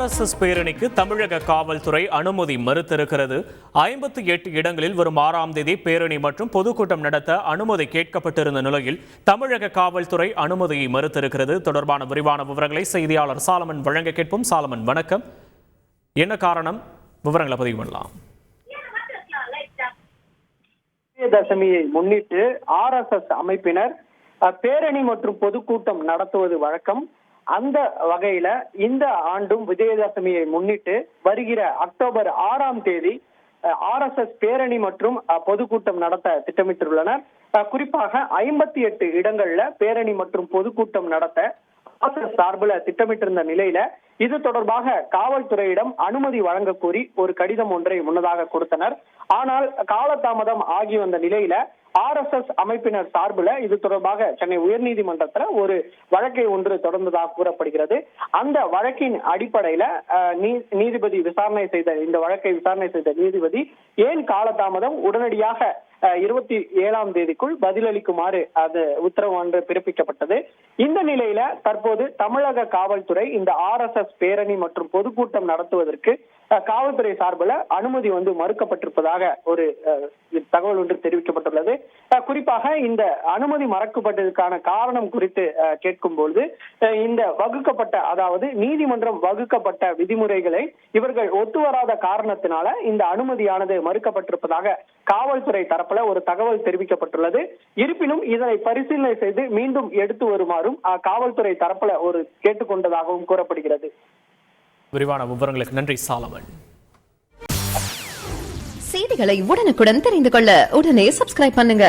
RSS பேரணிக்கு தமிழக காவல்துறை அனுமதி மறுத்திருக்கிறது. 58 இடங்களில் வரும் 6ஆம் தேதி பேரணி மற்றும் பொதுக்கூட்டம் நடத்த அனுமதி கேட்கப்பட்டிருந்த நிலையில் தமிழக காவல்துறை அனுமதியை மறுத்திருக்கிறது. தொடர்பான விரிவான விவரங்களை செய்தியாளர் சாலமன் வழங்க கேட்போம். சாலமன், வணக்கம். என்ன காரணம்? விவரங்களை பதிவு பண்ணலாம். தசமியை முன்னிட்டு RSS அமைப்பினர் பேரணி மற்றும் பொதுக்கூட்டம் நடத்துவது வழக்கம். அந்த வகையில இந்த ஆண்டும் விஜயதசமியை முன்னிட்டு வருகிற அக்டோபர் 6ஆம் தேதி RSS பேரணி மற்றும் பொதுக்கூட்டம் நடத்த திட்டமிட்டுள்ளனர். குறிப்பாக 58 இடங்கள்ல பேரணி மற்றும் பொதுக்கூட்டம் நடத்த RSS சார்பில் திட்டமிட்டிருந்த நிலையில இது தொடர்பாக காவல்துறையிடம் அனுமதி வழங்க கோரி ஒரு கடிதம் ஒன்றை முன்னதாக கொடுத்தனர். ஆனால் காலதாமதம் ஆகி வந்த நிலையில RSS அமைப்பினர் சார்பில் இது தொடர்பாக சென்னை உயர்நீதிமன்றத்துல ஒரு வழக்கை ஒன்று தொடர்ந்ததாக கூறப்படுகிறது. அந்த வழக்கின் அடிப்படையில நீதிபதி விசாரணை செய்த இந்த வழக்கை விசாரணை செய்த நீதிபதி ஏன் காலதாமதம், உடனடியாக 27ஆம் தேதிக்குள் பதிலளிக்குமாறு அது உத்தரவு ஒன்று பிறப்பிக்கப்பட்டது. இந்த நிலையில தற்போது தமிழக காவல்துறை இந்த RSS பேரணி மற்றும் பொதுக்கூட்டம் நடத்துவதற்கு காவல்துறை சார்பில் அனுமதி மறுக்கப்பட்டிருப்பதாக ஒரு தகவல் ஒன்று தெரிவிக்கப்பட்டுள்ளது. குறிப்பாக இந்த அனுமதி மறுக்கப்பட்டதற்கான காரணம் குறித்து கேட்கும் பொழுது இந்த வகுக்கப்பட்ட, அதாவது நீதிமன்றம் வகுக்கப்பட்ட விதிமுறைகளை இவர்கள் ஒத்துவராத காரணத்தினால இந்த அனுமதியானது மறுக்கப்பட்டிருப்பதாக காவல்துறை தரப்புல ஒரு தகவல் தெரிவிக்கப்பட்டுள்ளது. இருப்பினும் இதனை பரிசீலனை செய்து மீண்டும் எடுத்து வருமாறும் காவல்துறை தரப்புல ஒரு கேட்டுக்கொண்டதாகவும் கூறப்படுகிறது. விரிவான விவரங்களுக்கு நன்றி சாலமன். செய்திகளை உடனுக்குடன் தெரிந்து கொள்ள உடனே சப்ஸ்கிரைப் பண்ணுங்க.